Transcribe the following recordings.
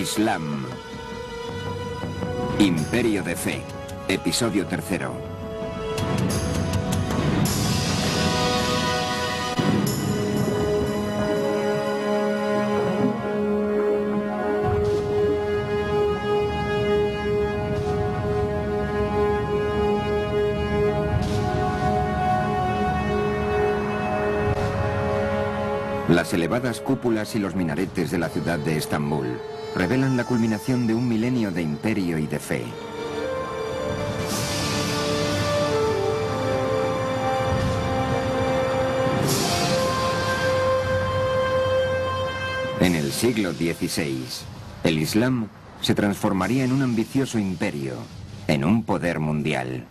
Islam. Imperio de Fe. Episodio 3. Las elevadas cúpulas y los minaretes de la ciudad de Estambul revelan la culminación de un milenio de imperio y de fe. En el siglo XVI, el Islam se transformaría en un ambicioso imperio, en un poder mundial.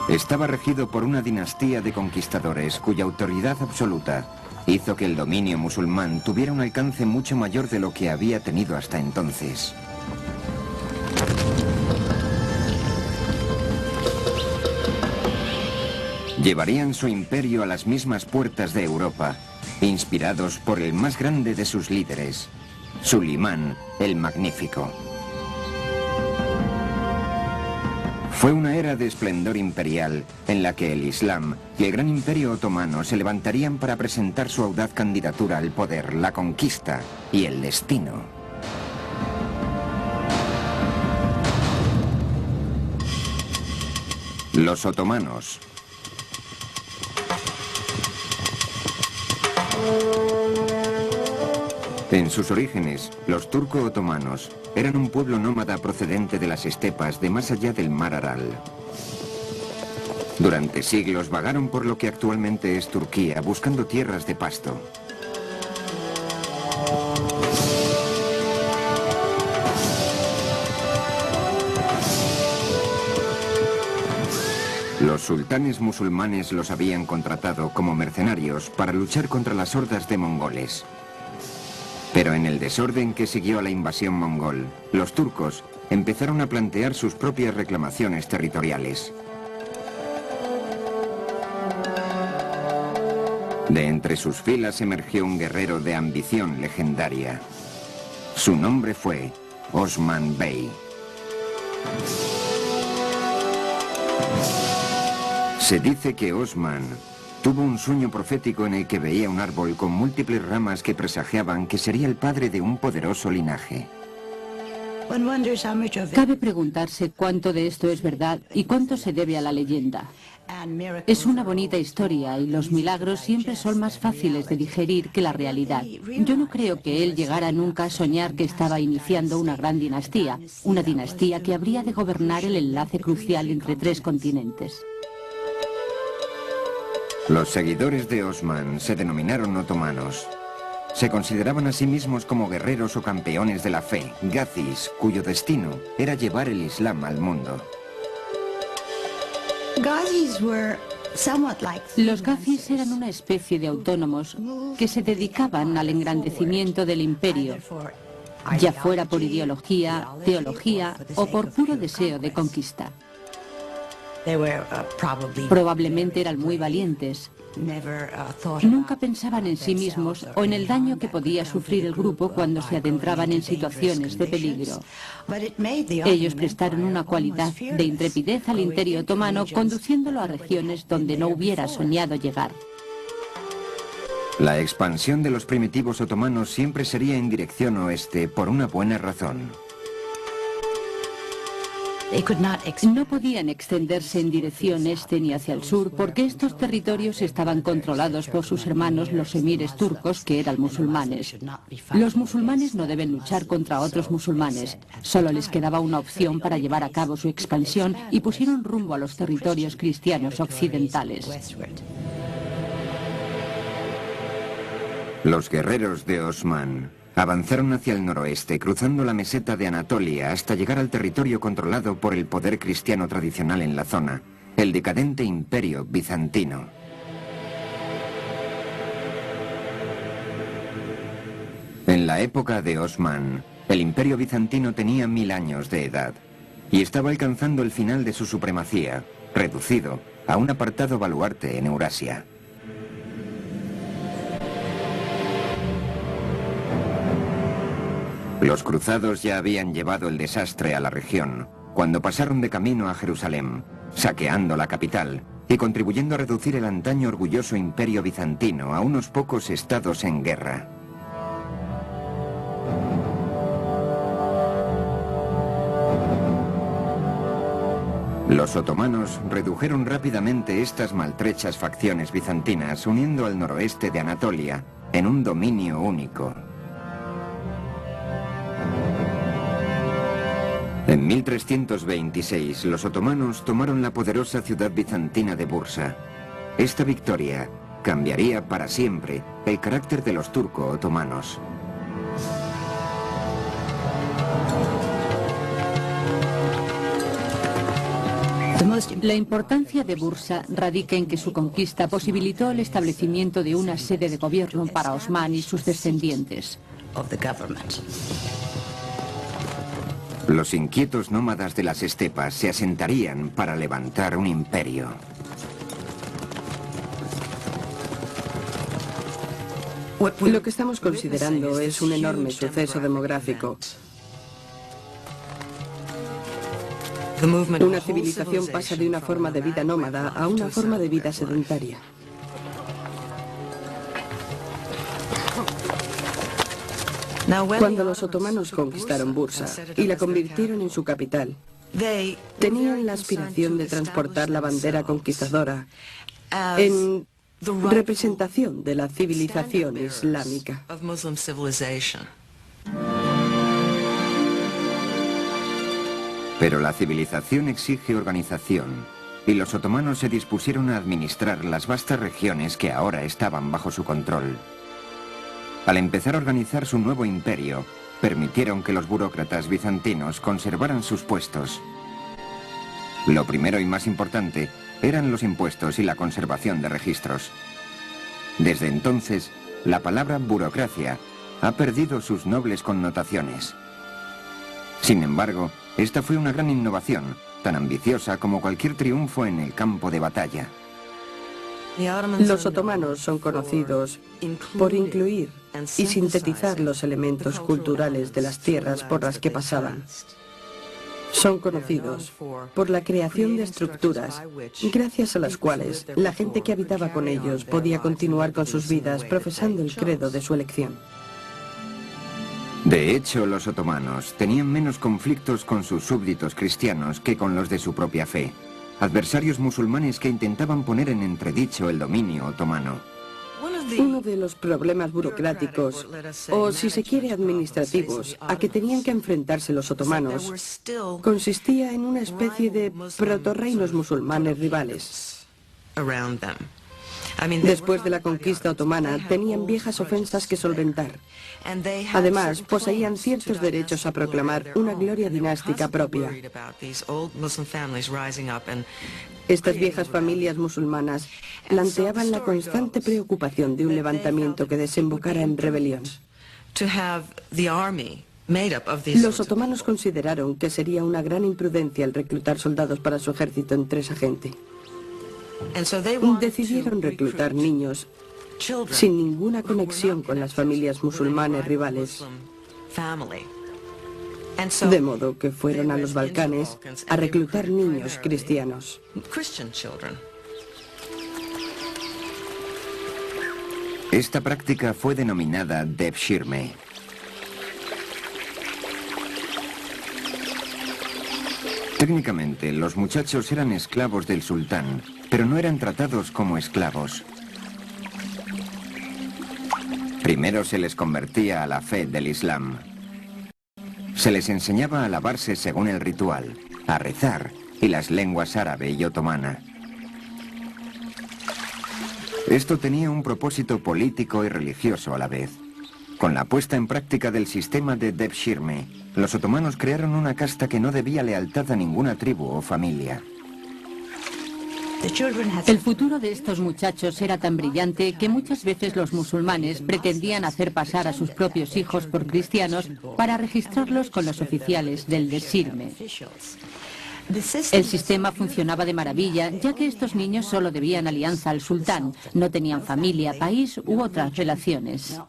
Estaba regido por una dinastía de conquistadores cuya autoridad absoluta hizo que el dominio musulmán tuviera un alcance mucho mayor de lo que había tenido hasta entonces. Llevarían su imperio a las mismas puertas de Europa, inspirados por el más grande de sus líderes, Sulimán el Magnífico. Fue una era de esplendor imperial en la que el Islam y el gran imperio otomano se levantarían para presentar su audaz candidatura al poder, la conquista y el destino. Los otomanos. En sus orígenes, los turco-otomanos eran un pueblo nómada procedente de las estepas de más allá del mar Aral. Durante siglos vagaron por lo que actualmente es Turquía, buscando tierras de pasto. Los sultanes musulmanes los habían contratado como mercenarios para luchar contra las hordas de mongoles. Pero en el desorden que siguió a la invasión mongol, los turcos empezaron a plantear sus propias reclamaciones territoriales. De entre sus filas emergió un guerrero de ambición legendaria. Su nombre fue Osman Bey. Se dice que Osman tuvo un sueño profético en el que veía un árbol con múltiples ramas que presagiaban que sería el padre de un poderoso linaje. Cabe preguntarse cuánto de esto es verdad y cuánto se debe a la leyenda. Es una bonita historia y los milagros siempre son más fáciles de digerir que la realidad. Yo no creo que él llegara nunca a soñar que estaba iniciando una gran dinastía, una dinastía que habría de gobernar el enlace crucial entre 3 continentes. Los seguidores de Osman se denominaron otomanos. Se consideraban a sí mismos como guerreros o campeones de la fe, gazis, cuyo destino era llevar el Islam al mundo. Los gazis eran una especie de autónomos que se dedicaban al engrandecimiento del imperio, ya fuera por ideología, teología o por puro deseo de conquista. Probablemente eran muy valientes. Nunca pensaban en sí mismos o en el daño que podía sufrir el grupo cuando se adentraban en situaciones de peligro. Ellos prestaron una cualidad de intrepidez al imperio otomano, conduciéndolo a regiones donde no hubiera soñado llegar. La expansión de los primitivos otomanos siempre sería en dirección oeste por una buena razón. No podían extenderse en dirección este ni hacia el sur porque estos territorios estaban controlados por sus hermanos los emires turcos, que eran musulmanes. Los musulmanes no deben luchar contra otros musulmanes. Solo les quedaba una opción para llevar a cabo su expansión y pusieron rumbo a los territorios cristianos occidentales. Los guerreros de Osman avanzaron hacia el noroeste, cruzando la meseta de Anatolia hasta llegar al territorio controlado por el poder cristiano tradicional en la zona, el decadente imperio bizantino. En la época de Osman, el imperio bizantino tenía 1000 años de edad y estaba alcanzando el final de su supremacía, reducido a un apartado baluarte en Eurasia. Los cruzados ya habían llevado el desastre a la región cuando pasaron de camino a Jerusalén, saqueando la capital y contribuyendo a reducir el antaño orgulloso imperio bizantino a unos pocos estados en guerra. Los otomanos redujeron rápidamente estas maltrechas facciones bizantinas, uniendo al noroeste de Anatolia en un dominio único. En 1326, los otomanos tomaron la poderosa ciudad bizantina de Bursa. Esta victoria cambiaría para siempre el carácter de los turco-otomanos. La importancia de Bursa radica en que su conquista posibilitó el establecimiento de una sede de gobierno para Osman y sus descendientes. Los inquietos nómadas de las estepas se asentarían para levantar un imperio. Lo que estamos considerando es un enorme suceso demográfico. Una civilización pasa de una forma de vida nómada a una forma de vida sedentaria. Cuando los otomanos conquistaron Bursa y la convirtieron en su capital, tenían la aspiración de transportar la bandera conquistadora en representación de la civilización islámica. Pero la civilización exige organización, y los otomanos se dispusieron a administrar las vastas regiones que ahora estaban bajo su control. Al empezar a organizar su nuevo imperio, permitieron que los burócratas bizantinos conservaran sus puestos. Lo primero y más importante eran los impuestos y la conservación de registros. Desde entonces, la palabra burocracia ha perdido sus nobles connotaciones. Sin embargo, esta fue una gran innovación, tan ambiciosa como cualquier triunfo en el campo de batalla. Los otomanos son conocidos por incluir y sintetizar los elementos culturales de las tierras por las que pasaban. Son conocidos por la creación de estructuras, gracias a las cuales la gente que habitaba con ellos podía continuar con sus vidas profesando el credo de su elección. De hecho, los otomanos tenían menos conflictos con sus súbditos cristianos que con los de su propia fe, adversarios musulmanes que intentaban poner en entredicho el dominio otomano. Uno de los problemas burocráticos, o si se quiere administrativos, a que tenían que enfrentarse los otomanos, consistía en una especie de protorreinos musulmanes rivales. Después de la conquista otomana, tenían viejas ofensas que solventar. Además, poseían ciertos derechos a proclamar una gloria dinástica propia. Estas viejas familias musulmanas planteaban la constante preocupación de un levantamiento que desembocara en rebelión. Los otomanos consideraron que sería una gran imprudencia el reclutar soldados para su ejército entre esa gente. Decidieron reclutar niños sin ninguna conexión con las familias musulmanes rivales. De modo que fueron a los Balcanes a reclutar niños cristianos. Esta práctica fue denominada devshirme. Técnicamente, los muchachos eran esclavos del sultán, pero no eran tratados como esclavos. Primero se les convertía a la fe del Islam. Se les enseñaba a lavarse según el ritual, a rezar y las lenguas árabe y otomana. Esto tenía un propósito político y religioso a la vez. Con la puesta en práctica del sistema de devshirme, los otomanos crearon una casta que no debía lealtad a ninguna tribu o familia. El futuro de estos muchachos era tan brillante que muchas veces los musulmanes pretendían hacer pasar a sus propios hijos por cristianos para registrarlos con los oficiales del devshirme. El sistema funcionaba de maravilla, ya que estos niños solo debían alianza al sultán, no tenían familia, país u otras relaciones.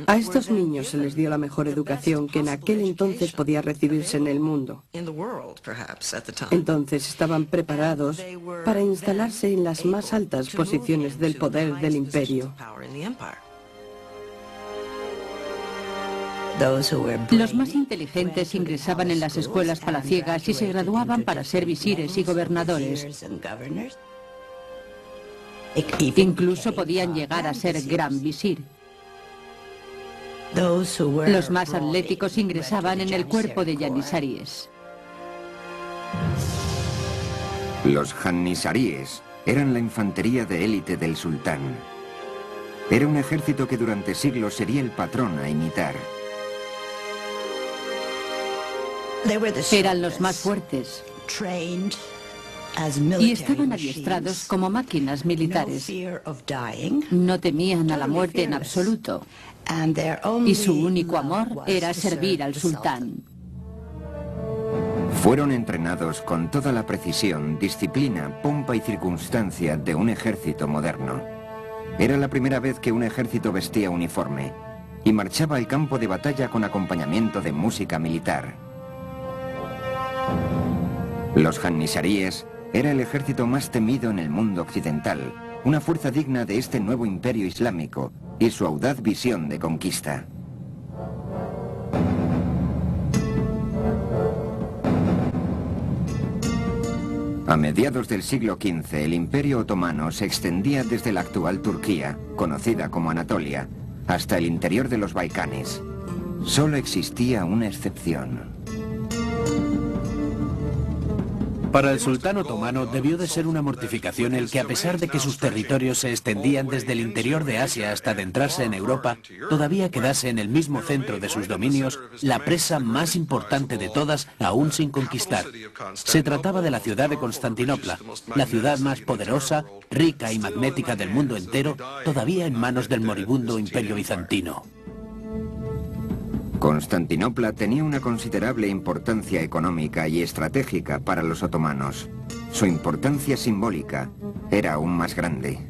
A estos niños se les dio la mejor educación que en aquel entonces podía recibirse en el mundo. Entonces estaban preparados para instalarse en las más altas posiciones del poder del imperio. Los más inteligentes ingresaban en las escuelas palaciegas y se graduaban para ser visires y gobernadores. Incluso podían llegar a ser gran visir. Los más atléticos ingresaban en el cuerpo de yanissaríes. Los janissaríes eran la infantería de élite del sultán. Era un ejército que durante siglos sería el patrón a imitar. Eran los más fuertes y estaban adiestrados como máquinas militares. No temían a la muerte en absoluto y su único amor era servir al sultán. Fueron entrenados con toda la precisión, disciplina, pompa y circunstancia de un ejército moderno. Era la primera vez que un ejército vestía uniforme y marchaba al campo de batalla con acompañamiento de música militar. Los janissaríes era el ejército más temido en el mundo occidental, una fuerza digna de este nuevo imperio islámico y su audaz visión de conquista. A mediados del siglo XV, el Imperio Otomano se extendía desde la actual Turquía, conocida como Anatolia, hasta el interior de los Balcanes. Solo existía una excepción. Para el sultán otomano debió de ser una mortificación el que, a pesar de que sus territorios se extendían desde el interior de Asia hasta adentrarse en Europa, todavía quedase en el mismo centro de sus dominios la presa más importante de todas aún sin conquistar. Se trataba de la ciudad de Constantinopla, la ciudad más poderosa, rica y magnética del mundo entero, todavía en manos del moribundo Imperio Bizantino. Constantinopla tenía una considerable importancia económica y estratégica para los otomanos. Su importancia simbólica era aún más grande.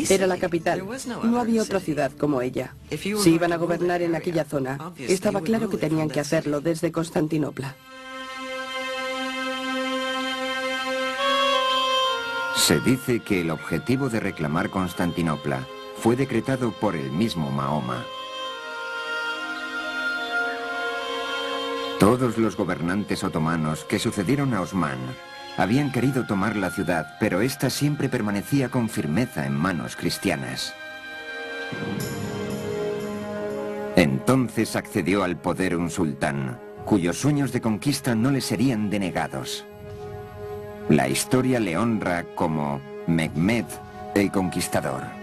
Era la capital. No había otra ciudad como ella. Si iban a gobernar en aquella zona, estaba claro que tenían que hacerlo desde Constantinopla. Se dice que el objetivo de reclamar Constantinopla fue decretado por el mismo Mahoma. Todos los gobernantes otomanos que sucedieron a Osmán habían querido tomar la ciudad, pero esta siempre permanecía con firmeza en manos cristianas. Entonces accedió al poder un sultán, cuyos sueños de conquista no le serían denegados. La historia le honra como Mehmed el Conquistador.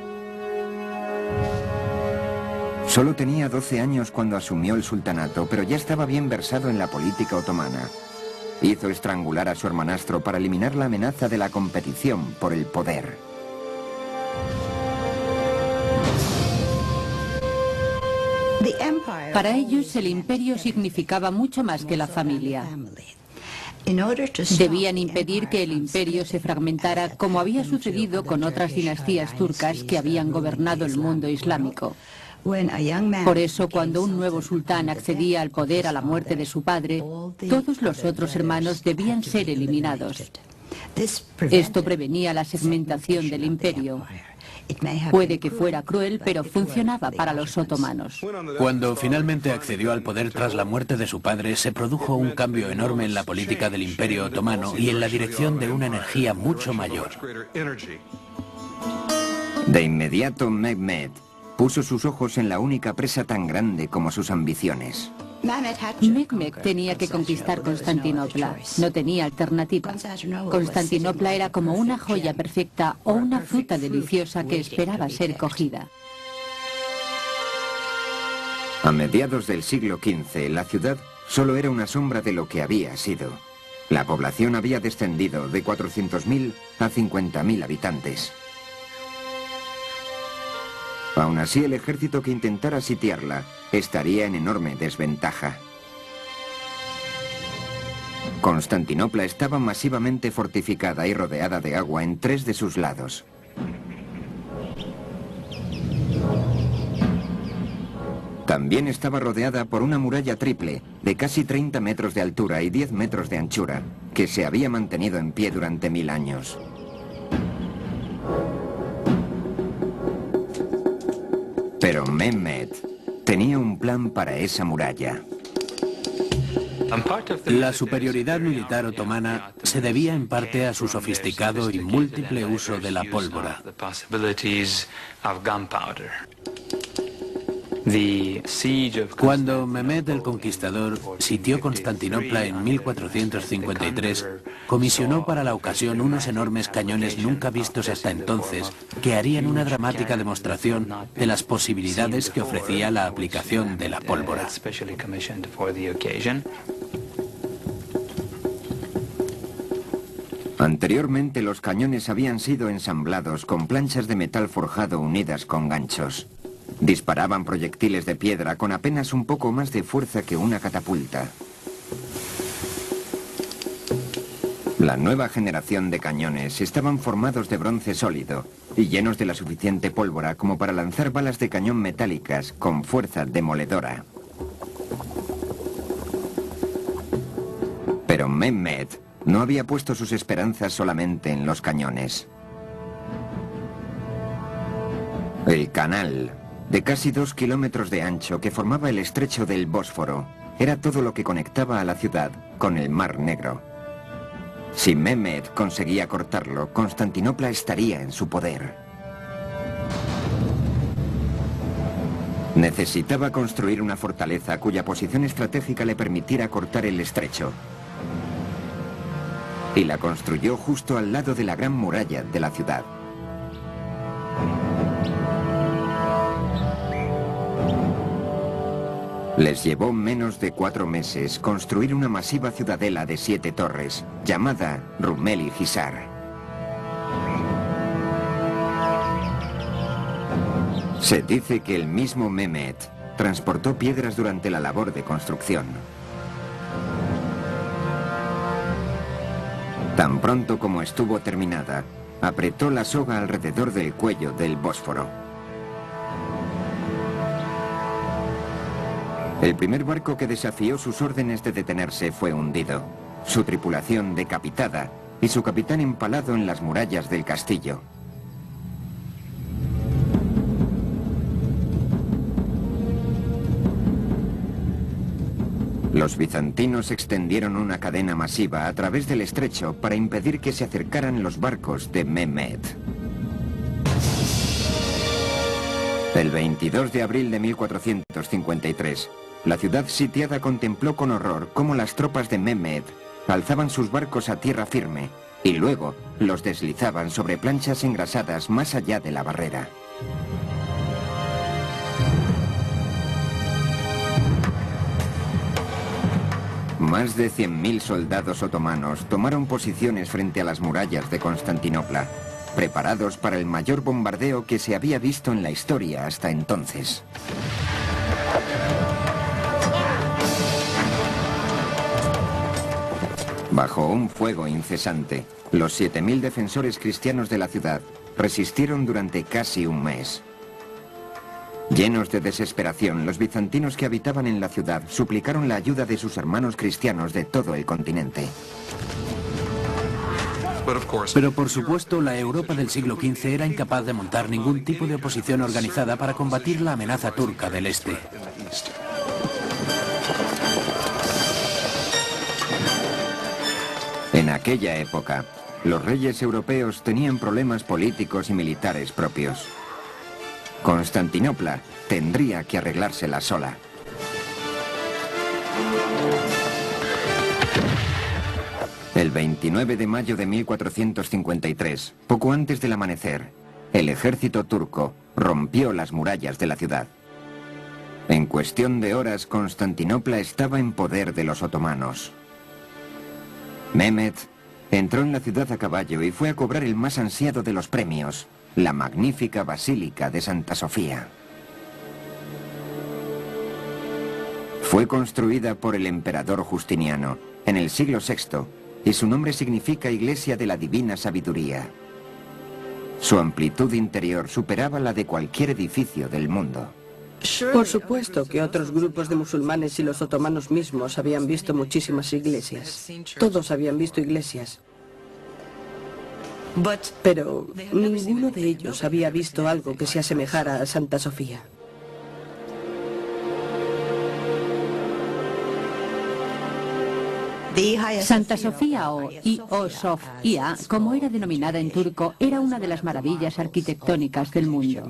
Solo tenía 12 años cuando asumió el sultanato, pero ya estaba bien versado en la política otomana. Hizo estrangular a su hermanastro para eliminar la amenaza de la competición por el poder. Para ellos el imperio significaba mucho más que la familia. Debían impedir que el imperio se fragmentara como había sucedido con otras dinastías turcas que habían gobernado el mundo islámico. Por eso, cuando un nuevo sultán accedía al poder a la muerte de su padre, todos los otros hermanos debían ser eliminados. Esto prevenía la segmentación del imperio. Puede que fuera cruel, pero funcionaba para los otomanos. Cuando finalmente accedió al poder tras la muerte de su padre, se produjo un cambio enorme en la política del Imperio Otomano y en la dirección de una energía mucho mayor. De inmediato, Mehmed puso sus ojos en la única presa tan grande como sus ambiciones. Mehmed tenía que conquistar Constantinopla. No tenía alternativa. Constantinopla era como una joya perfecta o una fruta deliciosa que esperaba ser cogida. A mediados del siglo XV, la ciudad solo era una sombra de lo que había sido. La población había descendido de 400.000 a 50.000 habitantes. Aún así, el ejército que intentara sitiarla estaría en enorme desventaja. Constantinopla estaba masivamente fortificada y rodeada de agua en 3 de sus lados. También estaba rodeada por una muralla triple de casi 30 metros de altura y 10 metros de anchura, que se había mantenido en pie durante 1000 años. Pero Mehmed tenía un plan para esa muralla. La superioridad militar otomana se debía en parte a su sofisticado y múltiple uso de la pólvora. Cuando Mehmed el Conquistador sitió Constantinopla en 1453, comisionó para la ocasión unos enormes cañones nunca vistos hasta entonces, que harían una dramática demostración de las posibilidades que ofrecía la aplicación de la pólvora. Anteriormente, los cañones habían sido ensamblados con planchas de metal forjado unidas con ganchos. Disparaban proyectiles de piedra con apenas un poco más de fuerza que una catapulta. La nueva generación de cañones estaban formados de bronce sólido y llenos de la suficiente pólvora como para lanzar balas de cañón metálicas con fuerza demoledora. Pero Mehmed no había puesto sus esperanzas solamente en los cañones. El canal, de casi 2 kilómetros de ancho que formaba el estrecho del Bósforo, era todo lo que conectaba a la ciudad con el Mar Negro. Si Mehmed conseguía cortarlo, Constantinopla estaría en su poder. Necesitaba construir una fortaleza cuya posición estratégica le permitiera cortar el estrecho. Y la construyó justo al lado de la gran muralla de la ciudad. Les llevó menos de 4 meses construir una masiva ciudadela de 7 torres, llamada Rumeli Hisar. Se dice que el mismo Mehmed transportó piedras durante la labor de construcción. Tan pronto como estuvo terminada, apretó la soga alrededor del cuello del Bósforo. El primer barco que desafió sus órdenes de detenerse fue hundido, su tripulación decapitada y su capitán empalado en las murallas del castillo. Los bizantinos extendieron una cadena masiva a través del estrecho para impedir que se acercaran los barcos de Mehmed. El 22 de abril de 1453, la ciudad sitiada contempló con horror cómo las tropas de Mehmed alzaban sus barcos a tierra firme y luego los deslizaban sobre planchas engrasadas más allá de la barrera. Más de 100.000 soldados otomanos tomaron posiciones frente a las murallas de Constantinopla, preparados para el mayor bombardeo que se había visto en la historia hasta entonces. Bajo un fuego incesante, los 7.000 defensores cristianos de la ciudad resistieron durante casi un mes. Llenos de desesperación, los bizantinos que habitaban en la ciudad suplicaron la ayuda de sus hermanos cristianos de todo el continente. Pero por supuesto, la Europa del siglo XV era incapaz de montar ningún tipo de oposición organizada para combatir la amenaza turca del este. En aquella época, los reyes europeos tenían problemas políticos y militares propios. Constantinopla tendría que arreglársela sola. El 29 de mayo de 1453, poco antes del amanecer, el ejército turco rompió las murallas de la ciudad. En cuestión de horas, Constantinopla estaba en poder de los otomanos. Mehmed entró en la ciudad a caballo y fue a cobrar el más ansiado de los premios, la magnífica Basílica de Santa Sofía. Fue construida por el emperador Justiniano en el siglo VI y su nombre significa Iglesia de la Divina Sabiduría. Su amplitud interior superaba la de cualquier edificio del mundo. Por supuesto que otros grupos de musulmanes y los otomanos mismos habían visto muchísimas iglesias. Todos habían visto iglesias. Pero ninguno de ellos había visto algo que se asemejara a Santa Sofía. Santa Sofía o Sofía, como era denominada en turco, era una de las maravillas arquitectónicas del mundo.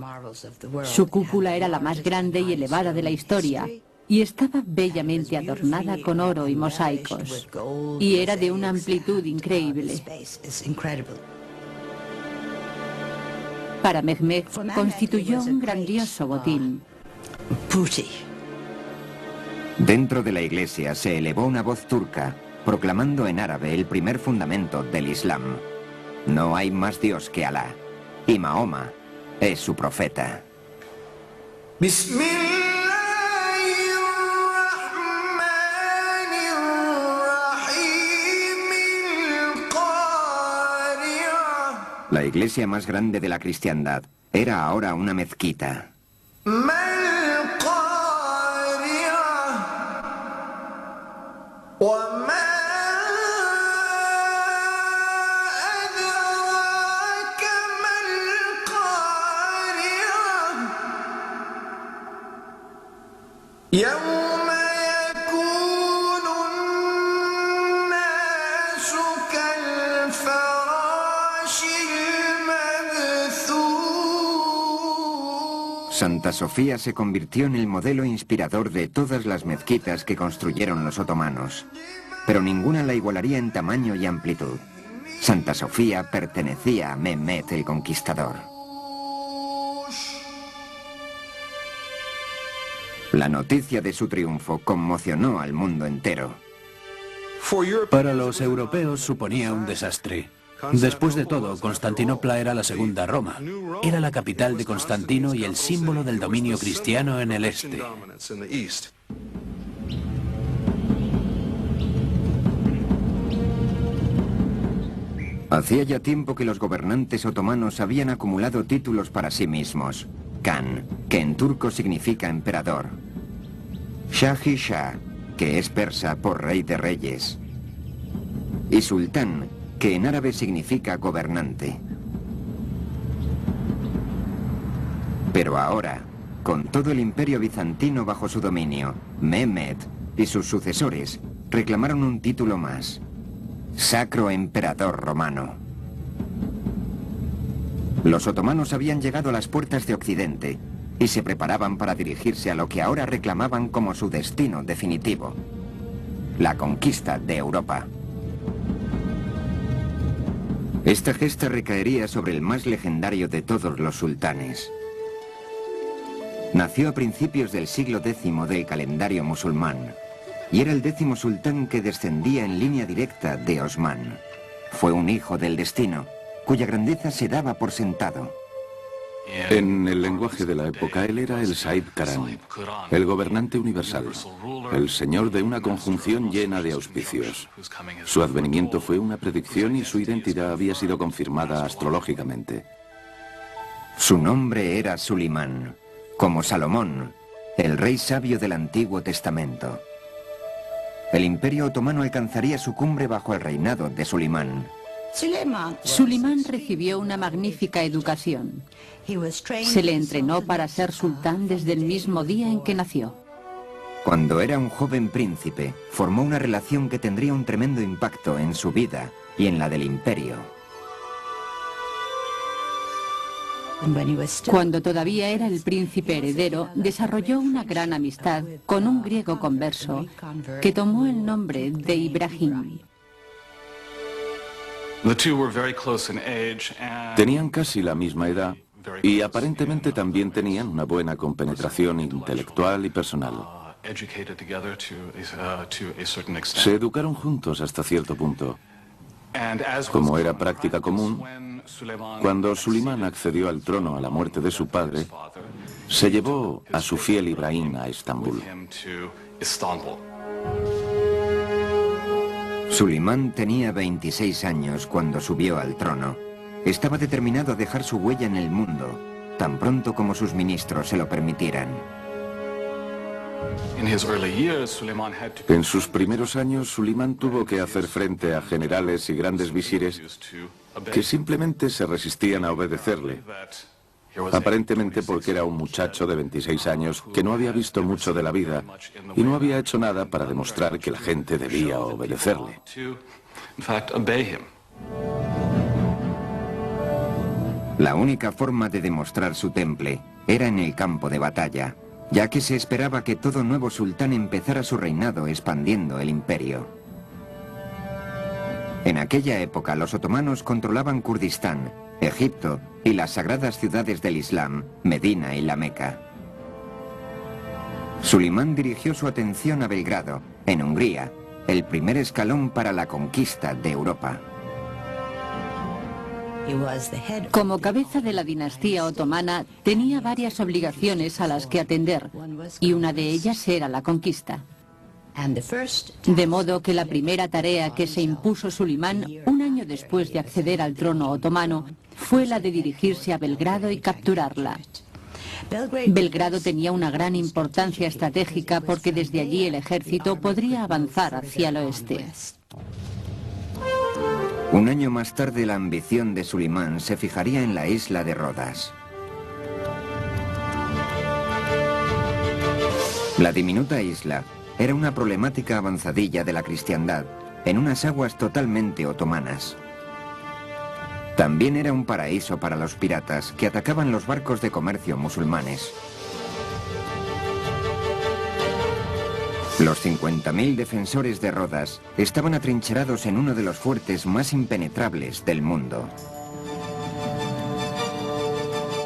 Su cúpula era la más grande y elevada de la historia y estaba bellamente adornada con oro y mosaicos. Y era de una amplitud increíble. Para Mehmed constituyó un grandioso botín. Dentro de la iglesia se elevó una voz turca, proclamando en árabe el primer fundamento del Islam. No hay más Dios que Alá, y Mahoma es su profeta. La iglesia más grande de la cristiandad era ahora una mezquita. Santa Sofía se convirtió en el modelo inspirador de todas las mezquitas que construyeron los otomanos, pero ninguna la igualaría en tamaño y amplitud. Santa Sofía pertenecía a Mehmed el Conquistador. La noticia de su triunfo conmocionó al mundo entero. Para los europeos suponía un desastre. Después de todo, Constantinopla era la segunda Roma. Era la capital de Constantino y el símbolo del dominio cristiano en el este. Hacía ya tiempo que los gobernantes otomanos habían acumulado títulos para sí mismos. Khan, que en turco significa emperador. Shah-i-Shah, que es persa por rey de reyes. Y sultán, que en árabe significa gobernante. Pero ahora, con todo el imperio bizantino bajo su dominio, Mehmed y sus sucesores reclamaron un título más: Sacro Emperador Romano. Los otomanos habían llegado a las puertas de Occidente y se preparaban para dirigirse a lo que ahora reclamaban como su destino definitivo: la conquista de Europa. Esta gesta recaería sobre el más legendario de todos los sultanes. Nació a principios del siglo X del calendario musulmán y era el 10º sultán que descendía en línea directa de Osmán. Fue un hijo del destino, cuya grandeza se daba por sentado. En el lenguaje de la época, él era el Said Karan, el gobernante universal, el señor de una conjunción llena de auspicios. Su advenimiento fue una predicción y su identidad había sido confirmada astrológicamente. Su nombre era Sulimán, como Salomón, el rey sabio del Antiguo Testamento. El Imperio Otomano alcanzaría su cumbre bajo el reinado de Sulimán. Sulimán recibió una magnífica educación. Se le entrenó para ser sultán desde el mismo día en que nació. Cuando era un joven príncipe, formó una relación que tendría un tremendo impacto en su vida y en la del imperio. Cuando todavía era el príncipe heredero, desarrolló una gran amistad con un griego converso que tomó el nombre de Ibrahim. Tenían casi la misma edad y aparentemente también tenían una buena compenetración intelectual y personal. Se educaron juntos hasta cierto punto. Como era práctica común, Cuando Sulimán accedió al trono a la muerte de su padre, se llevó a su fiel Ibrahim a Estambul. Sulimán tenía 26 años cuando subió al trono. Estaba determinado a dejar su huella en el mundo, tan pronto como sus ministros se lo permitieran. En sus primeros años, Sulimán tuvo que hacer frente a generales y grandes visires que simplemente se resistían a obedecerle, aparentemente porque era un muchacho de 26 años que no había visto mucho de la vida y no había hecho nada para demostrar que la gente debía obedecerle. La única forma de demostrar su temple era en el campo de batalla, ya que se esperaba que todo nuevo sultán empezara su reinado expandiendo el imperio. En aquella época los otomanos controlaban Kurdistán, Egipto y las sagradas ciudades del Islam, Medina y la Meca. Sulimán dirigió su atención a Belgrado, en Hungría, el primer escalón para la conquista de Europa. Como cabeza de la dinastía otomana, tenía varias obligaciones a las que atender, y una de ellas era la conquista. De modo que la primera tarea que se impuso Sulimán, un año después de acceder al trono otomano, fue la de dirigirse a Belgrado y capturarla. Belgrado tenía una gran importancia estratégica porque desde allí el ejército podría avanzar hacia el oeste. Un año más tarde la ambición de Sulimán se fijaría en la isla de Rodas. La diminuta isla era una problemática avanzadilla de la cristiandad, en unas aguas totalmente otomanas. También era un paraíso para los piratas que atacaban los barcos de comercio musulmanes. Los 50.000 defensores de Rodas estaban atrincherados en uno de los fuertes más impenetrables del mundo.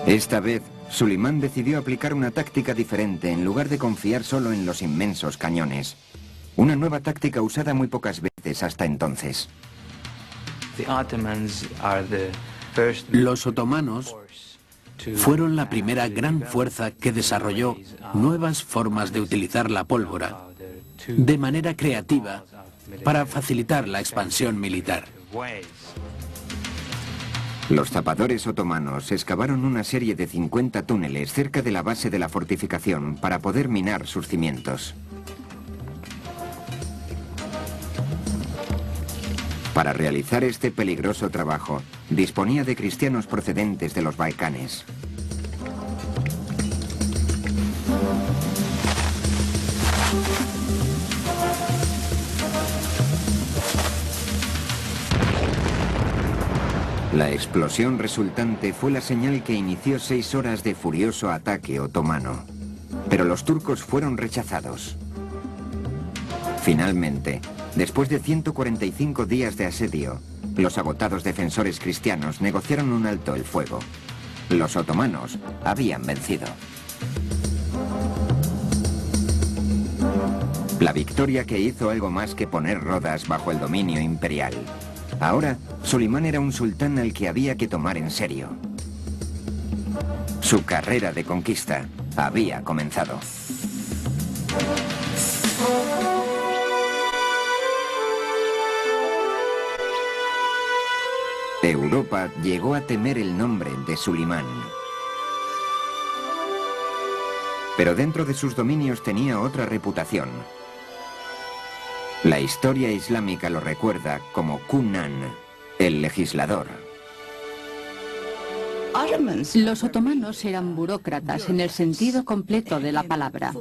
Esta vez, Sulimán decidió aplicar una táctica diferente en lugar de confiar solo en los inmensos cañones. Una nueva táctica usada muy pocas veces hasta entonces. Los otomanos fueron la primera gran fuerza que desarrolló nuevas formas de utilizar la pólvora de manera creativa para facilitar la expansión militar. Los zapadores otomanos excavaron una serie de 50 túneles cerca de la base de la fortificación para poder minar sus cimientos. Para realizar este peligroso trabajo, disponía de cristianos procedentes de los Balcanes. La explosión resultante fue la señal que inició 6 horas de furioso ataque otomano. Pero los turcos fueron rechazados. Finalmente, después de 145 días de asedio, los agotados defensores cristianos negociaron un alto el fuego. Los otomanos habían vencido. La victoria que hizo algo más que poner Rodas bajo el dominio imperial. Ahora, Sulimán era un sultán al que había que tomar en serio. Su carrera de conquista había comenzado. Europa llegó a temer el nombre de Sulimán. Pero dentro de sus dominios tenía otra reputación. La historia islámica lo recuerda como Cunan, el legislador. Los otomanos eran burócratas en el sentido completo de la palabra.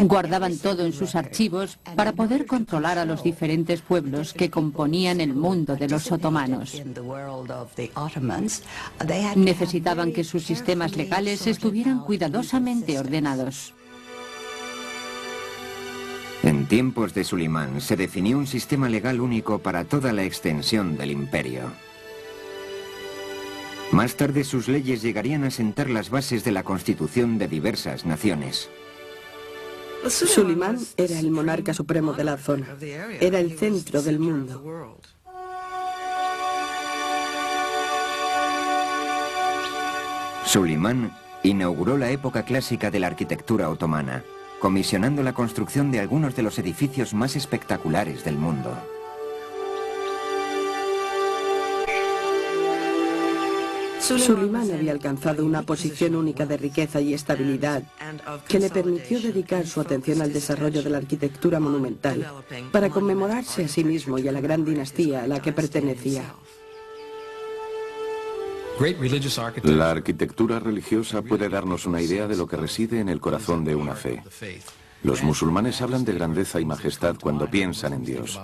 Guardaban todo en sus archivos para poder controlar a los diferentes pueblos que componían el mundo de los otomanos. Necesitaban que sus sistemas legales estuvieran cuidadosamente ordenados. En tiempos de Sulimán se definió un sistema legal único para toda la extensión del imperio. Más tarde sus leyes llegarían a sentar las bases de la constitución de diversas naciones. Sulimán era el monarca supremo de la zona. Era el centro del mundo. Sulimán inauguró la época clásica de la arquitectura otomana, comisionando la construcción de algunos de los edificios más espectaculares del mundo. Sulimán había alcanzado una posición única de riqueza y estabilidad que le permitió dedicar su atención al desarrollo de la arquitectura monumental para conmemorarse a sí mismo y a la gran dinastía a la que pertenecía. La arquitectura religiosa puede darnos una idea de lo que reside en el corazón de una fe. Los musulmanes hablan de grandeza y majestad cuando piensan en Dios.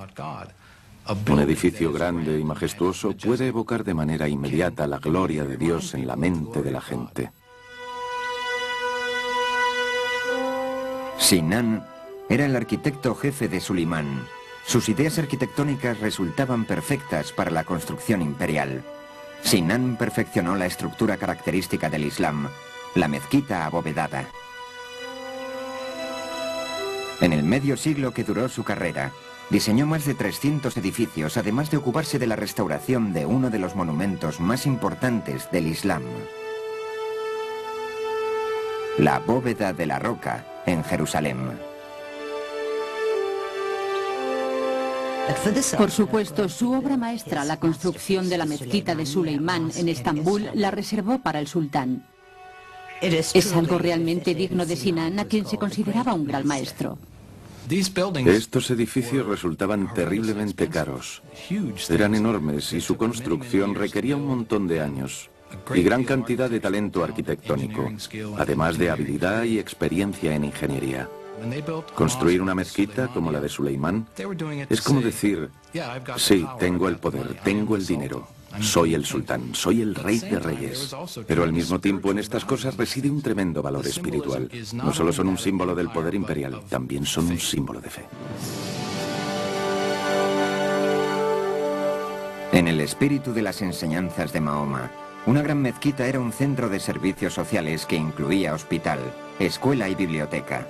Un edificio grande y majestuoso puede evocar de manera inmediata la gloria de Dios en la mente de la gente. Sinan era el arquitecto jefe de Sulimán. Sus ideas arquitectónicas resultaban perfectas para la construcción imperial. Sinan perfeccionó la estructura característica del Islam, la mezquita abovedada. En el medio siglo que duró su carrera, diseñó más de 300 edificios, además de ocuparse de la restauración de uno de los monumentos más importantes del Islam. La bóveda de la roca, en Jerusalén. Por supuesto, su obra maestra, la construcción de la mezquita de Suleimán en Estambul, la reservó para el sultán. Es algo realmente digno de Sinan, a quien se consideraba un gran maestro. Estos edificios resultaban terriblemente caros. Eran enormes y su construcción requería un montón de años y gran cantidad de talento arquitectónico, además de habilidad y experiencia en ingeniería. Construir una mezquita como la de Suleimán es como decir, sí, tengo el poder, tengo el dinero, soy el sultán, soy el rey de reyes. Pero al mismo tiempo en estas cosas reside un tremendo valor espiritual. No solo son un símbolo del poder imperial, también son un símbolo de fe. En el espíritu de las enseñanzas de Mahoma, una gran mezquita era un centro de servicios sociales que incluía hospital, escuela y biblioteca.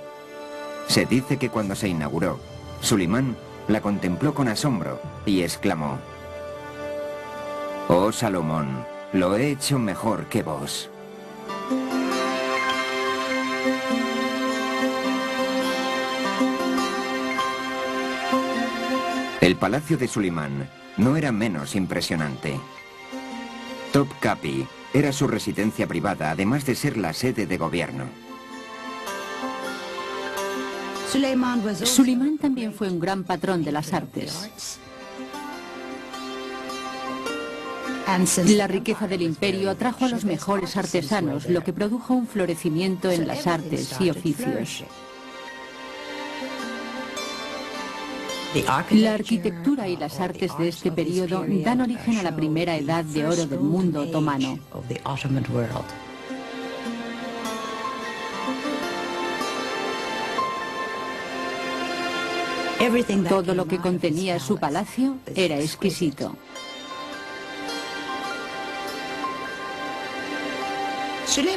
Se dice que cuando se inauguró, Sulimán la contempló con asombro y exclamó: «Oh Salomón, lo he hecho mejor que vos». El palacio de Sulimán no era menos impresionante. Topkapi era su residencia privada, además de ser la sede de gobierno. Sulimán también fue un gran patrón de las artes. La riqueza del imperio atrajo a los mejores artesanos, lo que produjo un florecimiento en las artes y oficios. La arquitectura y las artes de este periodo dan origen a la primera edad de oro del mundo otomano. Todo lo que contenía su palacio era exquisito.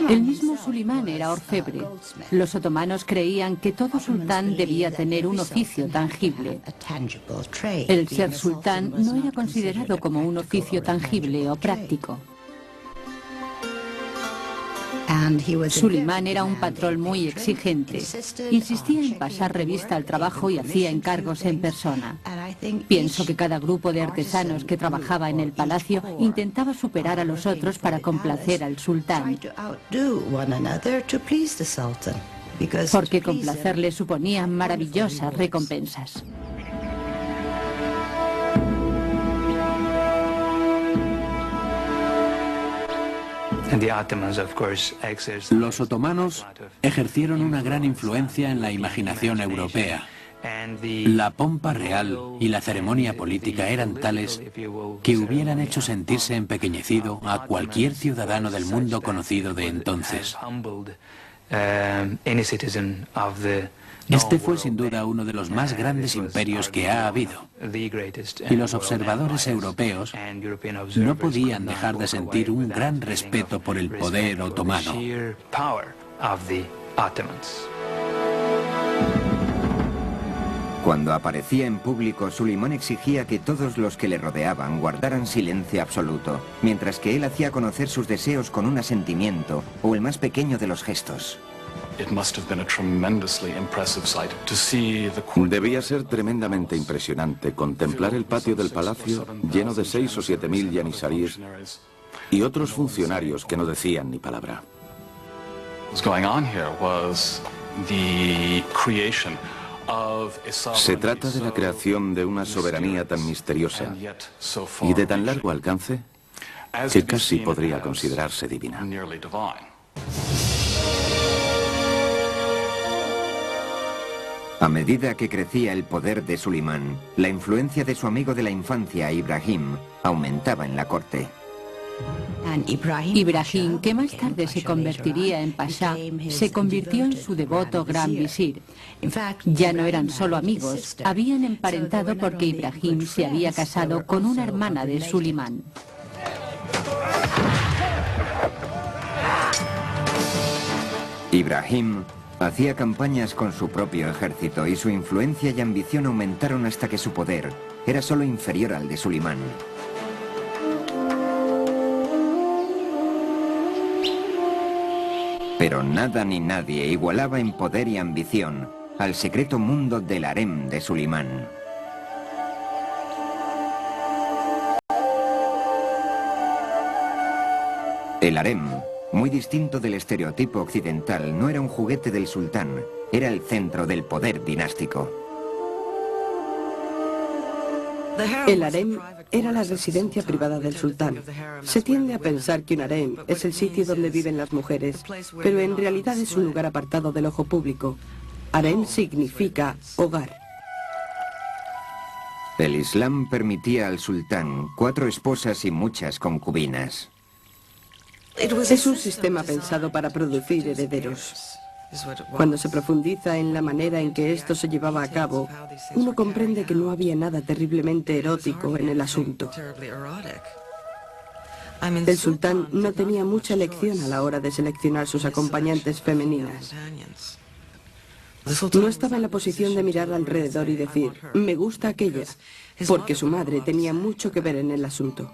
El mismo Sulimán era orfebre. Los otomanos creían que todo sultán debía tener un oficio tangible. El ser sultán no era considerado como un oficio tangible o práctico. Sulimán era un patrón muy exigente. Insistía en pasar revista al trabajo y hacía encargos en persona. Pienso que cada grupo de artesanos que trabajaba en el palacio intentaba superar a los otros para complacer al sultán, porque complacerle suponía maravillosas recompensas. Los otomanos ejercieron una gran influencia en la imaginación europea. La pompa real y la ceremonia política eran tales que hubieran hecho sentirse empequeñecido a cualquier ciudadano del mundo conocido de entonces. Este fue sin duda uno de los más grandes imperios que ha habido, y los observadores europeos no podían dejar de sentir un gran respeto por el poder otomano. Cuando aparecía en público, Sulimán exigía que todos los que le rodeaban guardaran silencio absoluto, mientras que él hacía conocer sus deseos con un asentimiento o el más pequeño de los gestos. Debía ser tremendamente impresionante contemplar el patio del palacio lleno de 6 o 7 mil yanissaríes y otros funcionarios que no decían ni palabra. Se trata de la creación de una soberanía tan misteriosa y de tan largo alcance que casi podría considerarse divina. A medida que crecía el poder de Sulimán, la influencia de su amigo de la infancia, Ibrahim, aumentaba en la corte. Ibrahim, que más tarde se convertiría en pasha, se convirtió en su devoto gran visir. Ya no eran solo amigos, habían emparentado porque Ibrahim se había casado con una hermana de Sulimán. Ibrahim hacía campañas con su propio ejército y su influencia y ambición aumentaron hasta que su poder era solo inferior al de Sulimán. Pero nada ni nadie igualaba en poder y ambición al secreto mundo del harem de Sulimán. El harem, muy distinto del estereotipo occidental, no era un juguete del sultán, era el centro del poder dinástico. El harem era la residencia privada del sultán. Se tiende a pensar que un harem es el sitio donde viven las mujeres, pero en realidad es un lugar apartado del ojo público. Harem significa hogar. El Islam permitía al sultán 4 esposas y muchas concubinas. Es un sistema pensado para producir herederos. Cuando se profundiza en la manera en que esto se llevaba a cabo, uno comprende que no había nada terriblemente erótico en el asunto. El sultán no tenía mucha elección a la hora de seleccionar sus acompañantes femeninas. No estaba en la posición de mirar alrededor y decir, me gusta aquella, porque su madre tenía mucho que ver en el asunto.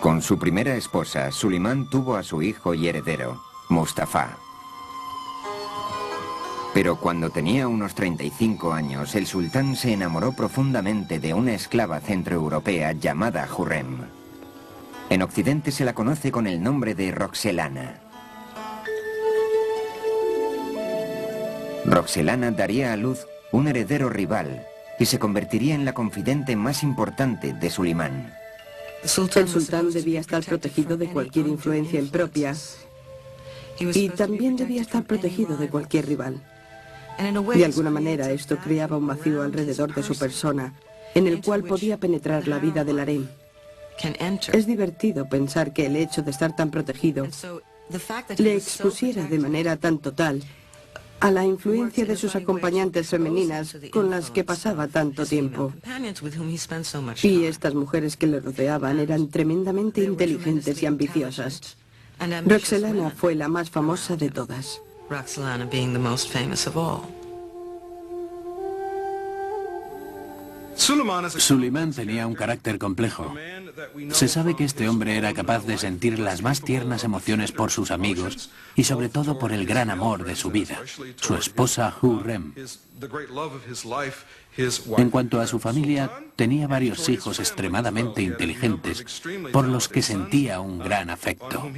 Con su primera esposa, Sulimán tuvo a su hijo y heredero, Mustafa. Pero cuando tenía unos 35 años, el sultán se enamoró profundamente de una esclava centroeuropea llamada Hurrem. En Occidente se la conoce con el nombre de Roxelana. Roxelana daría a luz un heredero rival y se convertiría en la confidente más importante de Sulimán. El sultán debía estar protegido de cualquier influencia impropia y también debía estar protegido de cualquier rival. De alguna manera esto creaba un vacío alrededor de su persona, en el cual podía penetrar la vida del harem. Es divertido pensar que el hecho de estar tan protegido le expusiera de manera tan total a la influencia de sus acompañantes femeninas con las que pasaba tanto tiempo. Y estas mujeres que le rodeaban eran tremendamente inteligentes y ambiciosas. Roxelana fue la más famosa de todas. Sulimán tenía un carácter complejo. Se sabe que este hombre era capaz de sentir las más tiernas emociones por sus amigos y sobre todo por el gran amor de su vida, su esposa Hurrem. En cuanto a su familia, tenía varios hijos extremadamente inteligentes, por los que sentía un gran afecto.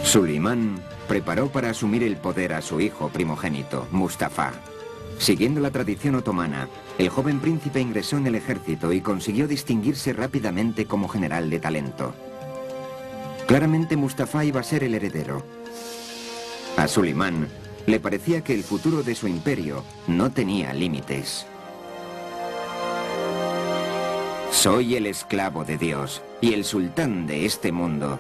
Sulimán preparó para asumir el poder a su hijo primogénito, Mustafa. Siguiendo la tradición otomana, el joven príncipe ingresó en el ejército y consiguió distinguirse rápidamente como general de talento. Claramente Mustafa iba a ser el heredero. A Sulimán le parecía que el futuro de su imperio no tenía límites. Soy el esclavo de Dios y el sultán de este mundo.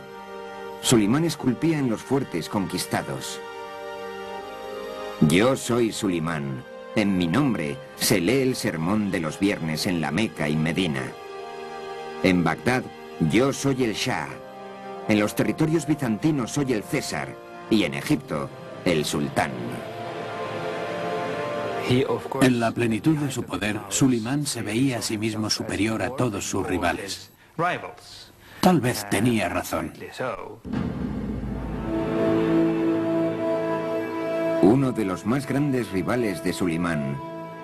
Sulimán esculpía en los fuertes conquistados. Yo soy Sulimán. En mi nombre se lee el sermón de los viernes en la Meca y Medina. En Bagdad, yo soy el Shah. En los territorios bizantinos soy el César. Y en Egipto, el sultán. En la plenitud de su poder, Sulimán se veía a sí mismo superior a todos sus rivales. Tal vez tenía razón. Uno de los más grandes rivales de Sulimán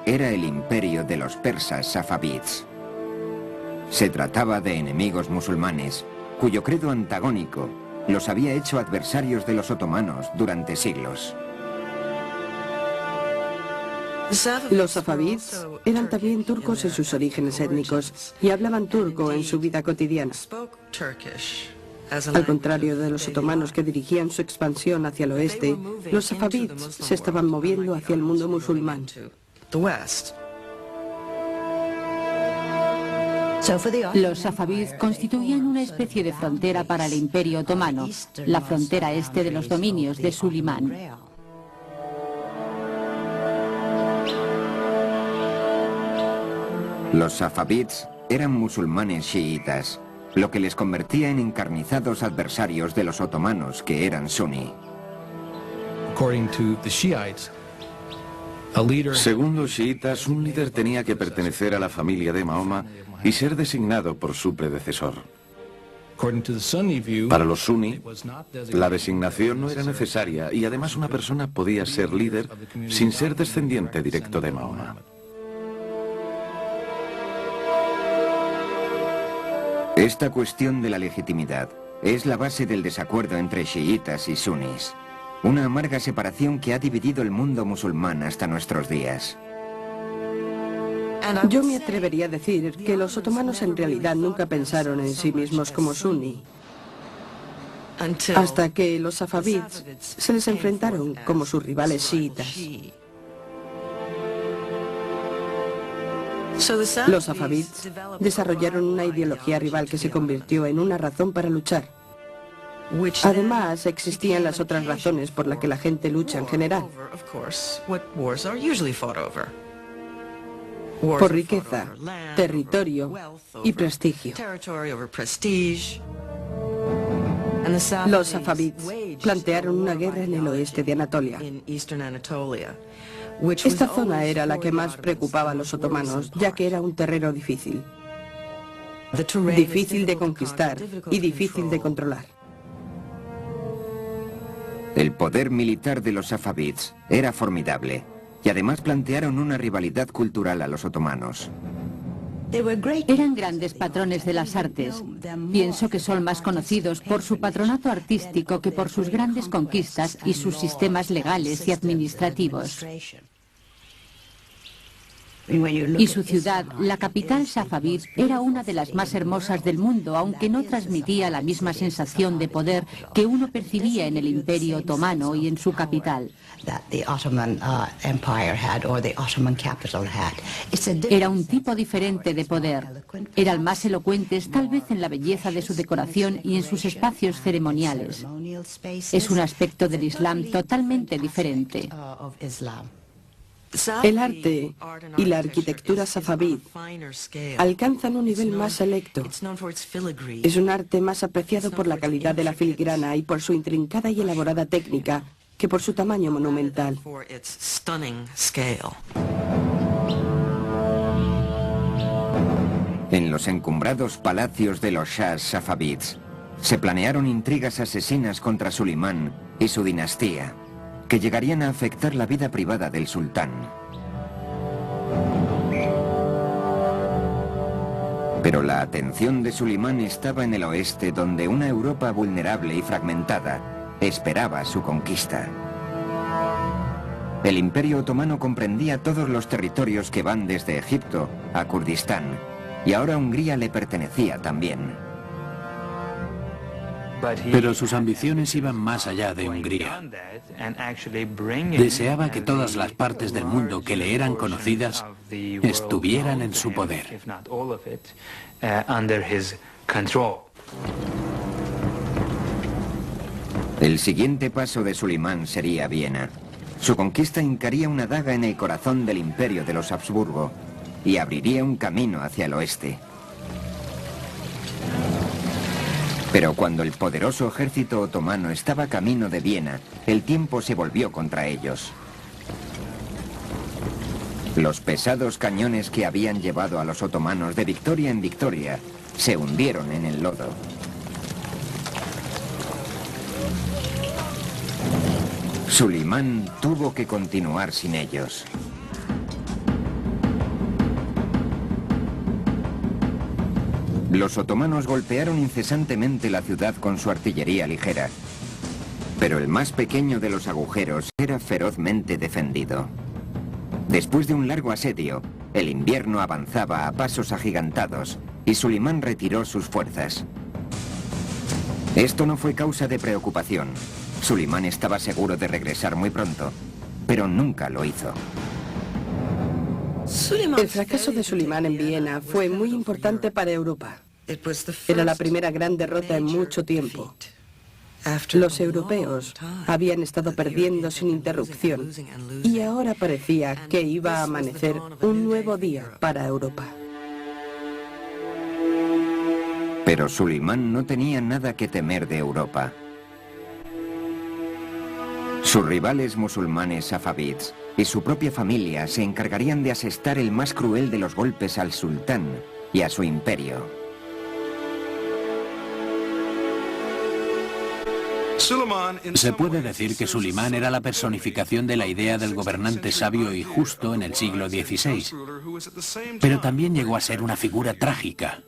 era el imperio de los persas safávids. Se trataba de enemigos musulmanes, cuyo credo antagónico los había hecho adversarios de los otomanos durante siglos. Los safávids eran también turcos en sus orígenes étnicos y hablaban turco en su vida cotidiana. Al contrario de los otomanos que dirigían su expansión hacia el oeste, los safávids se estaban moviendo hacia el mundo musulmán. Los safávids constituían una especie de frontera para el Imperio Otomano, la frontera este de los dominios de Sulimán. Los safávids eran musulmanes chiitas, lo que les convertía en encarnizados adversarios de los otomanos, que eran suní. Según los chiitas, un líder tenía que pertenecer a la familia de Mahoma y ser designado por su predecesor. Para los suní, la designación no era necesaria y además una persona podía ser líder sin ser descendiente directo de Mahoma. Esta cuestión de la legitimidad es la base del desacuerdo entre chiitas y suníes. Una amarga separación que ha dividido el mundo musulmán hasta nuestros días. Yo me atrevería a decir que los otomanos en realidad nunca pensaron en sí mismos como suní, hasta que los safávids se les enfrentaron como sus rivales chiitas. Los safávids desarrollaron una ideología rival que se convirtió en una razón para luchar. Además, existían las otras razones por las que la gente lucha en general. Por riqueza, territorio y prestigio. Los safávids plantearon una guerra en el oeste de Anatolia. Esta zona era la que más preocupaba a los otomanos, ya que era un terreno difícil. Difícil de conquistar y difícil de controlar. El poder militar de los safávids era formidable y además plantearon una rivalidad cultural a los otomanos. Eran grandes patrones de las artes. Pienso que son más conocidos por su patronato artístico que por sus grandes conquistas y sus sistemas legales y administrativos. Y su ciudad, la capital safavid, era una de las más hermosas del mundo, aunque no transmitía la misma sensación de poder que uno percibía en el Imperio Otomano y en su capital. Era un tipo diferente de poder. Eran más elocuentes, tal vez en la belleza de su decoración y en sus espacios ceremoniales. Es un aspecto del Islam totalmente diferente. El arte y la arquitectura safavid alcanzan un nivel más selecto. Es un arte más apreciado por la calidad de la filigrana y por su intrincada y elaborada técnica que por su tamaño monumental. En los encumbrados palacios de los shahs safavids se planearon intrigas asesinas contra Sulimán y su dinastía, que llegarían a afectar la vida privada del sultán. Pero la atención de Sulimán estaba en el oeste, donde una Europa vulnerable y fragmentada esperaba su conquista. El Imperio Otomano comprendía todos los territorios que van desde Egipto a Kurdistán, y ahora Hungría le pertenecía también. Pero sus ambiciones iban más allá de Hungría. Deseaba que todas las partes del mundo que le eran conocidas estuvieran en su poder. El siguiente paso de Sulimán sería Viena. Su conquista hincaría una daga en el corazón del imperio de los Habsburgo y abriría un camino hacia el oeste. Pero cuando el poderoso ejército otomano estaba camino de Viena, el tiempo se volvió contra ellos. Los pesados cañones que habían llevado a los otomanos de victoria en victoria se hundieron en el lodo. Sulimán tuvo que continuar sin ellos. Los otomanos golpearon incesantemente la ciudad con su artillería ligera, pero el más pequeño de los agujeros era ferozmente defendido. Después de un largo asedio, el invierno avanzaba a pasos agigantados y Sulimán retiró sus fuerzas. Esto no fue causa de preocupación. Sulimán estaba seguro de regresar muy pronto, pero nunca lo hizo. El fracaso de Sulimán en Viena fue muy importante para Europa. Era la primera gran derrota en mucho tiempo. Los europeos habían estado perdiendo sin interrupción y ahora parecía que iba a amanecer un nuevo día para Europa. Pero Sulimán no tenía nada que temer de Europa. Sus rivales musulmanes safavids y su propia familia se encargarían de asestar el más cruel de los golpes al sultán y a su imperio. Se puede decir que Sulimán era la personificación de la idea del gobernante sabio y justo en el siglo XVI, pero también llegó a ser una figura trágica.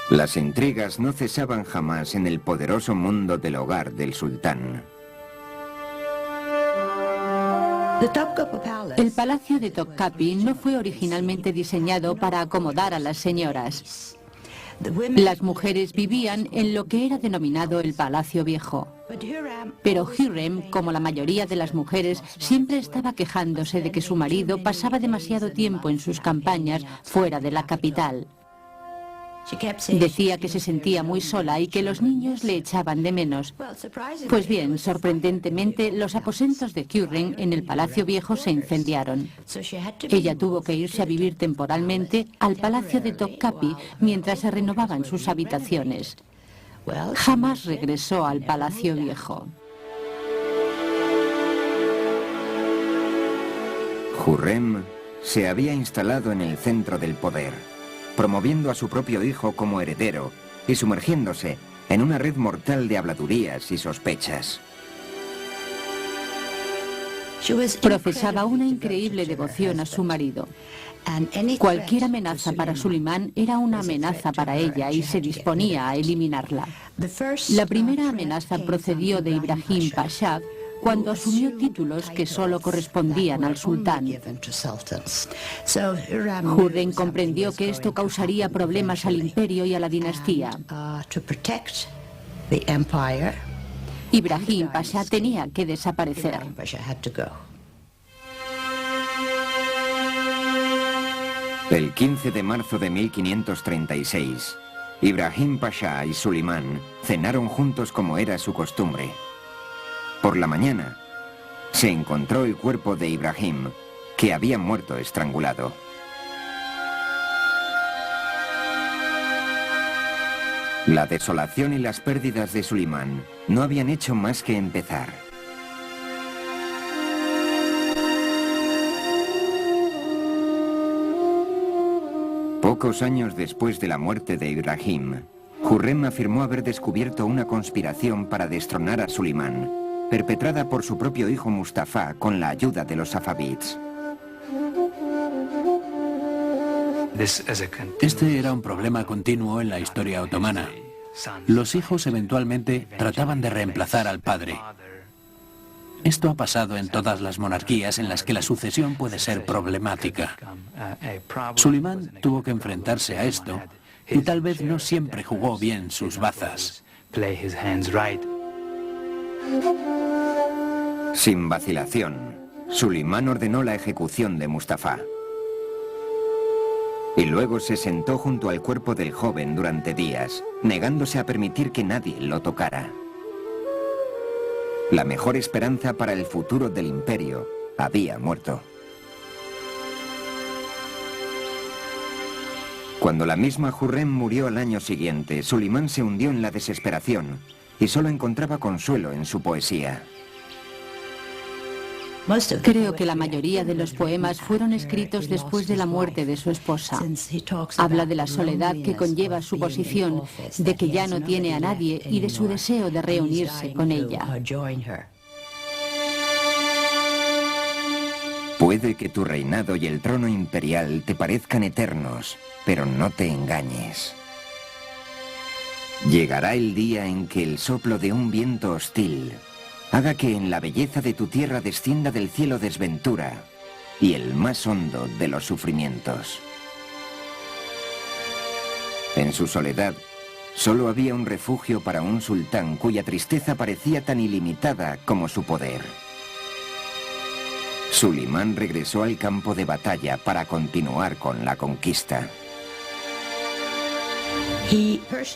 Las intrigas no cesaban jamás en el poderoso mundo del hogar del sultán. El palacio de Topkapi no fue originalmente diseñado para acomodar a las señoras. Las mujeres vivían en lo que era denominado el Palacio Viejo. Pero Hürrem, como la mayoría de las mujeres, siempre estaba quejándose de que su marido pasaba demasiado tiempo en sus campañas fuera de la capital. Decía que se sentía muy sola y que los niños le echaban de menos. Pues bien, sorprendentemente, los aposentos de Hürrem en el Palacio Viejo se incendiaron. Ella tuvo que irse a vivir temporalmente al Palacio de Topkapi mientras se renovaban sus habitaciones. Jamás regresó al Palacio Viejo. Hürrem se había instalado en el centro del poder, promoviendo a su propio hijo como heredero y sumergiéndose en una red mortal de habladurías y sospechas. Profesaba una increíble devoción a su marido. Cualquier amenaza para Sulimán era una amenaza para ella y se disponía a eliminarla. La primera amenaza procedió de Ibrahim Pasha cuando asumió títulos que solo correspondían al sultán. Hürrem comprendió que esto causaría problemas al imperio y a la dinastía. Ibrahim Pasha tenía que desaparecer. El 15 de marzo de 1536, Ibrahim Pasha y Sulimán cenaron juntos como era su costumbre. Por la mañana, se encontró el cuerpo de Ibrahim, que había muerto estrangulado. La desolación y las pérdidas de Sulimán no habían hecho más que empezar. Pocos años después de la muerte de Ibrahim, Hürrem afirmó haber descubierto una conspiración para destronar a Sulimán, perpetrada por su propio hijo Mustafa con la ayuda de los safavids. Este era un problema continuo en la historia otomana. Los hijos eventualmente trataban de reemplazar al padre. Esto ha pasado en todas las monarquías en las que la sucesión puede ser problemática. Sulimán tuvo que enfrentarse a esto y tal vez no siempre jugó bien sus bazas. Sin vacilación, Sulimán ordenó la ejecución de Mustafa. Y luego se sentó junto al cuerpo del joven durante días, negándose a permitir que nadie lo tocara. La mejor esperanza para el futuro del imperio había muerto. Cuando la misma Hurrem murió al año siguiente, Sulimán se hundió en la desesperación y solo encontraba consuelo en su poesía. Creo que la mayoría de los poemas fueron escritos después de la muerte de su esposa. Habla de la soledad que conlleva su posición, de que ya no tiene a nadie y de su deseo de reunirse con ella. Puede que tu reinado y el trono imperial te parezcan eternos, pero no te engañes. Llegará el día en que el soplo de un viento hostil haga que en la belleza de tu tierra descienda del cielo desventura y el más hondo de los sufrimientos. En su soledad, solo había un refugio para un sultán cuya tristeza parecía tan ilimitada como su poder. Sulimán regresó al campo de batalla para continuar con la conquista.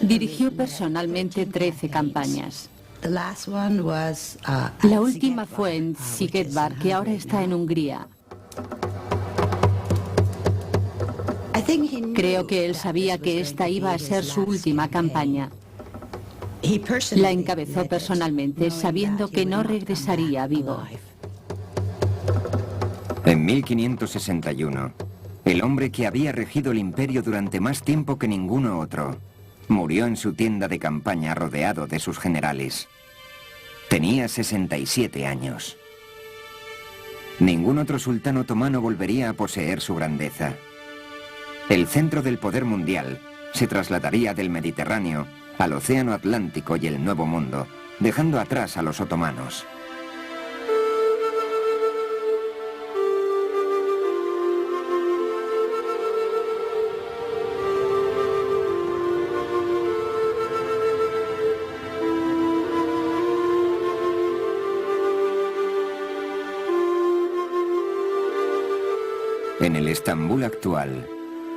Dirigió personalmente 13 campañas. La última fue en Sigedvar, que ahora está en Hungría. Creo que él sabía que esta iba a ser su última campaña. La encabezó personalmente, sabiendo que no regresaría vivo. En 1561, el hombre que había regido el imperio durante más tiempo que ninguno otro, murió en su tienda de campaña rodeado de sus generales. Tenía 67 años. Ningún otro sultán otomano volvería a poseer su grandeza. El centro del poder mundial se trasladaría del Mediterráneo al Océano Atlántico y el Nuevo Mundo, dejando atrás a los otomanos. En el Estambul actual,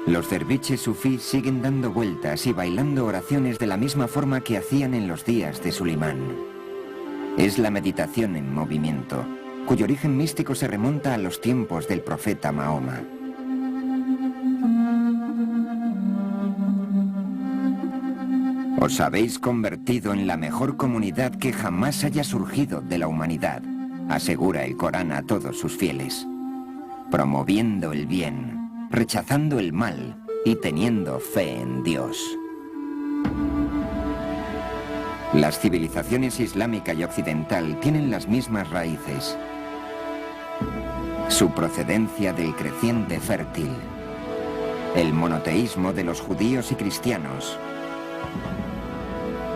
los derviches sufís siguen dando vueltas y bailando oraciones de la misma forma que hacían en los días de Sulimán. Es la meditación en movimiento, cuyo origen místico se remonta a los tiempos del profeta Mahoma. Os habéis convertido en la mejor comunidad que jamás haya surgido de la humanidad, asegura el Corán a todos sus fieles. Promoviendo el bien, rechazando el mal y teniendo fe en Dios. Las civilizaciones islámica y occidental tienen las mismas raíces. Su procedencia del creciente fértil, el monoteísmo de los judíos y cristianos,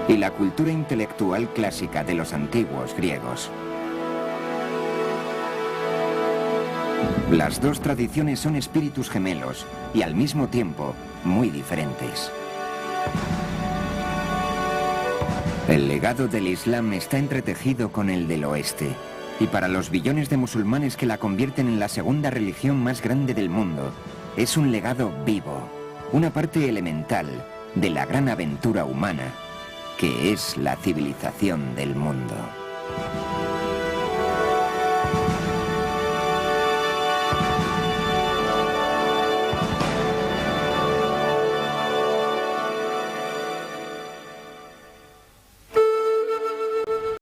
y la cultura intelectual clásica de los antiguos griegos. Las dos tradiciones son espíritus gemelos y al mismo tiempo muy diferentes. El legado del Islam está entretejido con el del oeste, y para los billones de musulmanes que la convierten en la segunda religión más grande del mundo, es un legado vivo, una parte elemental de la gran aventura humana, que es la civilización del mundo.